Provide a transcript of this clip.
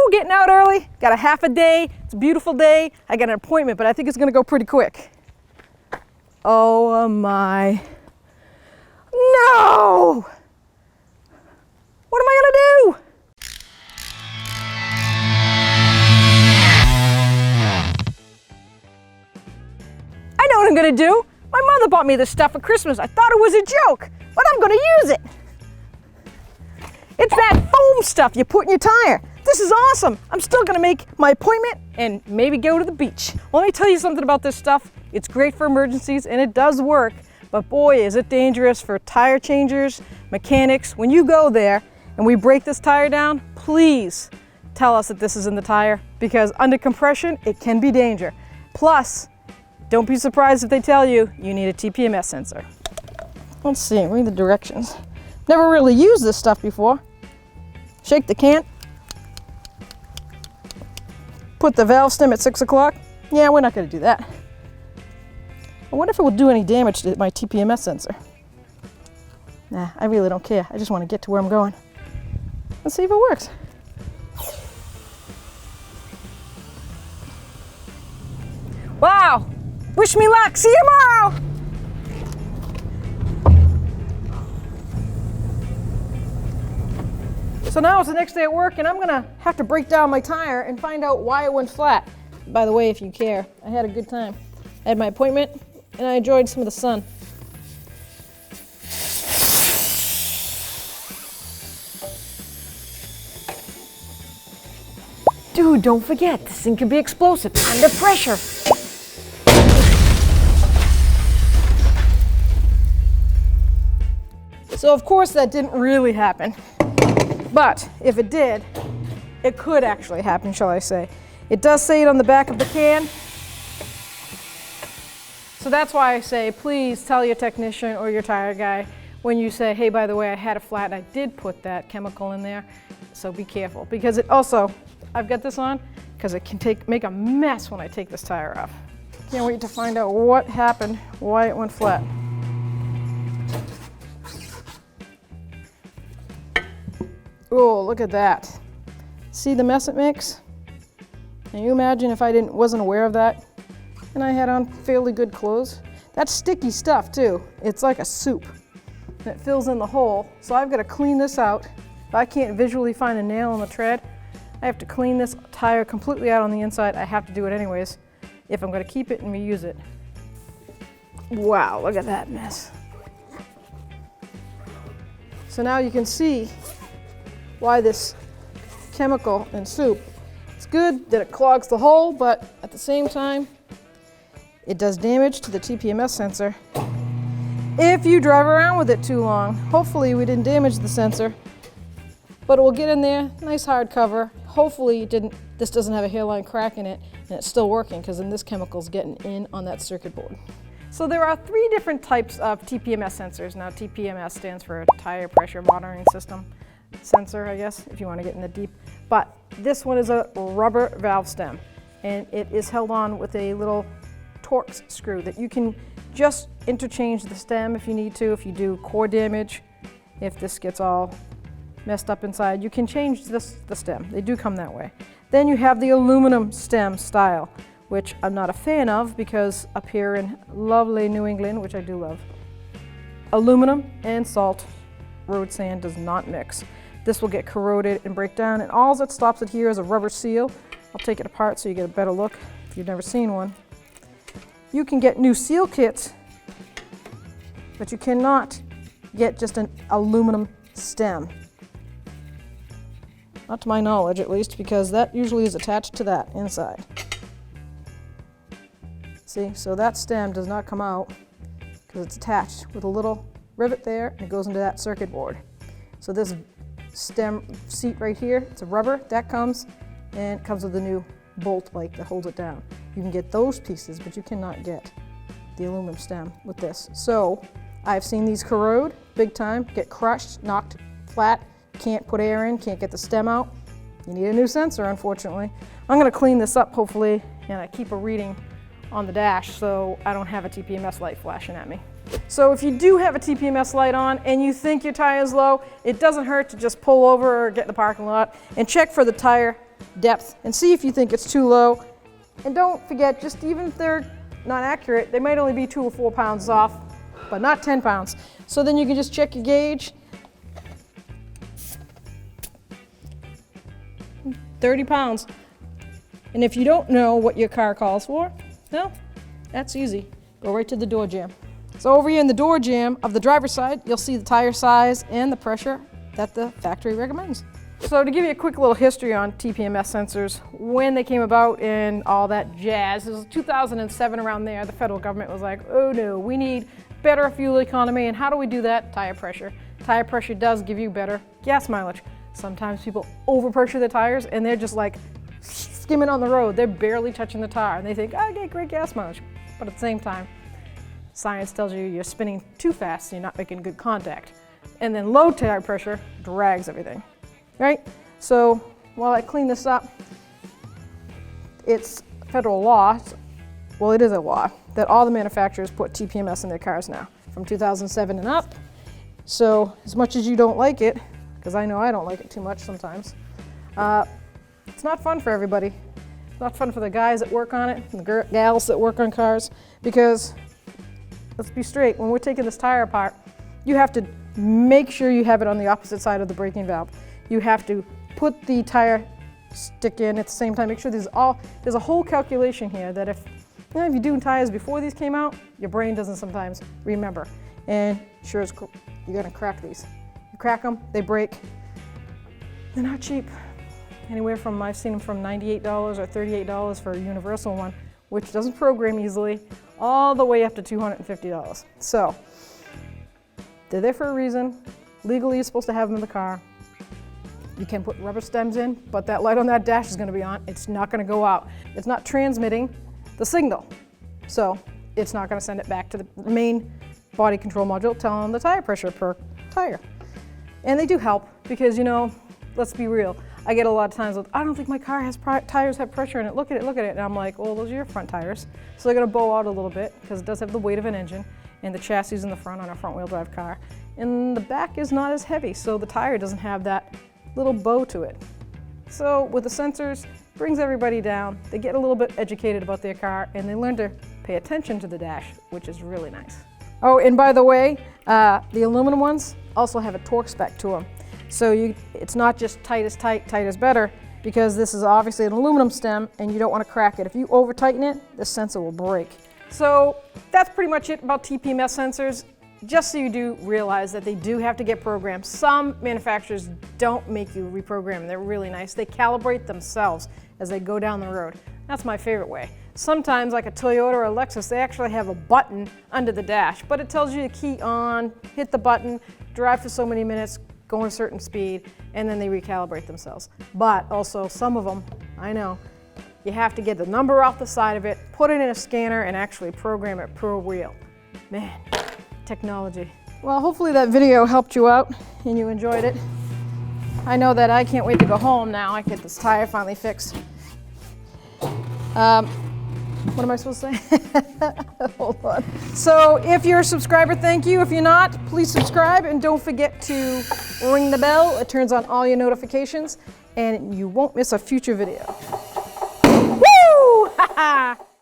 Woo, getting out early. Got a half a day. It's a beautiful day. I got an appointment, but I think it's gonna go pretty quick. Oh my. No! What am I gonna do? I know what I'm gonna do. My mother bought me this stuff for Christmas. I thought it was a joke, but I'm gonna use it. It's that foam stuff you put in your tire. This is awesome. I'm still gonna make my appointment and maybe go to the beach. Well, let me tell you something about this stuff. It's great for emergencies and it does work, but boy, is it dangerous for tire changers, mechanics. When you go there and we break this tire down, please tell us that this is in the tire, because under compression, it can be danger. Plus, don't be surprised if they tell you you need a TPMS sensor. Let's see, read the directions. Never really used this stuff before. Shake the can. Put the valve stem at 6 o'clock. Yeah, we're not gonna do that. I wonder if it will do any damage to my TPMS sensor. Nah, I really don't care. I just want to get to where I'm going. Let's see if it works. Wow! Wish me luck. See you tomorrow! So now it's the next day at work and I'm gonna have to break down my tire and find out why it went flat. By the way, if you care, I had a good time. I had my appointment and I enjoyed some of the sun. Dude, don't forget, this thing can be explosive under pressure. So of course that didn't really happen. But if it did, it could actually happen, shall I say. It does say it on the back of the can. So that's why I say, please tell your technician or your tire guy when you say, hey, by the way, I had a flat and I did put that chemical in there. So be careful, because it also, I've got this on, because it can make a mess when I take this tire off. Can't wait to find out what happened, why it went flat. Oh, look at that. See the mess it makes? Can you imagine if I wasn't aware of that? And I had on fairly good clothes. That's sticky stuff too. It's like a soup. And it fills in the hole. So I've got to clean this out. If I can't visually find a nail in the tread, I have to clean this tire completely out on the inside. I have to do it anyways if I'm going to keep it and reuse it. Wow, look at that mess. So now you can see why this chemical in soup. It's good that it clogs the hole, but at the same time, it does damage to the TPMS sensor if you drive around with it too long. Hopefully we didn't damage the sensor, but it will get in there, nice hard cover. Hopefully this doesn't have a hairline crack in it and it's still working, because then this chemical's getting in on that circuit board. So there are 3 different types of TPMS sensors. Now TPMS stands for Tire Pressure Monitoring System sensor, I guess, if you want to get in the deep. But this one is a rubber valve stem, and it is held on with a little Torx screw that you can just interchange the stem if you need to. If you do core damage, if this gets all messed up inside, you can change the stem. They do come that way. Then you have the aluminum stem style, which I'm not a fan of, because up here in lovely New England, which I do love, aluminum and salt, road sand does not mix. This will get corroded and break down, and all that stops it here is a rubber seal. I'll take it apart so you get a better look if you've never seen one. You can get new seal kits, but you cannot get just an aluminum stem. Not to my knowledge, at least, because that usually is attached to that inside. See, so that stem does not come out because it's attached with a little rivet there, and it goes into that circuit board. So this stem seat right here, it's a rubber, that comes, and it comes with a new bolt like that holds it down. You can get those pieces, but you cannot get the aluminum stem with this. So I've seen these corrode big time, get crushed, knocked flat, can't put air in, can't get the stem out. You need a new sensor, unfortunately. I'm gonna clean this up, hopefully, and I keep a reading on the dash so I don't have a TPMS light flashing at me. So if you do have a TPMS light on and you think your tire is low, it doesn't hurt to just pull over or get in the parking lot and check for the tire depth and see if you think it's too low. And don't forget, just even if they're not accurate, they might only be 2 or 4 pounds off, but not 10 pounds. So then you can just check your gauge. 30 pounds. And if you don't know what your car calls for, well, that's easy. Go right to the door jamb. So over here in the door jamb of the driver's side, you'll see the tire size and the pressure that the factory recommends. So to give you a quick little history on TPMS sensors, when they came about and all that jazz, it was 2007 around there, the federal government was like, oh no, we need better fuel economy, and how do we do that? Tire pressure. Tire pressure does give you better gas mileage. Sometimes people overpressure the tires and they're just like skimming on the road. They're barely touching the tire and they think, oh, I get great gas mileage. But at the same time, science tells you you're spinning too fast, so you're not making good contact. And then low tire pressure drags everything, right? So while I clean this up, it's federal law, well, it is a law, that all the manufacturers put TPMS in their cars now, from 2007 and up. So as much as you don't like it, because I know I don't like it too much sometimes, it's not fun for everybody. It's not fun for the guys that work on it and the gals that work on cars, because let's be straight, when we're taking this tire apart, you have to make sure you have it on the opposite side of the braking valve. You have to put the tire stick in at the same time. Make sure there's a whole calculation here that if you're doing tires before these came out, your brain doesn't sometimes remember. And sure as cool, you're gonna crack these. You crack them, they break. They're not cheap. Anywhere from, I've seen them from $98 or $38 for a universal one, which doesn't program easily, all the way up to $250. So they're there for a reason. Legally, you're supposed to have them in the car. You can put rubber stems in, but that light on that dash is going to be on. It's not going to go out. It's not transmitting the signal. So it's not going to send it back to the main body control module telling the tire pressure per tire. And they do help because, let's be real. I get a lot of times with, I don't think my car has tires have pressure in it. Look at it, look at it. And I'm like, well, those are your front tires. So they're going to bow out a little bit because it does have the weight of an engine, and the chassis in the front on a front-wheel drive car. And the back is not as heavy, so the tire doesn't have that little bow to it. So with the sensors, it brings everybody down. They get a little bit educated about their car, and they learn to pay attention to the dash, which is really nice. Oh, and by the way, the aluminum ones also have a torque spec to them. So it's not just tight is tight, tight is better, because this is obviously an aluminum stem and you don't want to crack it. If you over tighten it, the sensor will break. So that's pretty much it about TPMS sensors. Just so you do realize that they do have to get programmed. Some manufacturers don't make you reprogram them. They're really nice. They calibrate themselves as they go down the road. That's my favorite way. Sometimes, like a Toyota or a Lexus, they actually have a button under the dash, but it tells you to key on, hit the button, drive for so many minutes, go at a certain speed, and then they recalibrate themselves. But also some of them, I know, you have to get the number off the side of it, put it in a scanner, and actually program it per wheel. Man, technology. Well, hopefully that video helped you out and you enjoyed it. I know that I can't wait to go home now. I get this tire finally fixed. What am I supposed to say? Hold on. So if you're a subscriber, thank you. If you're not, please subscribe and don't forget to ring the bell. It turns on all your notifications and you won't miss a future video. Woo!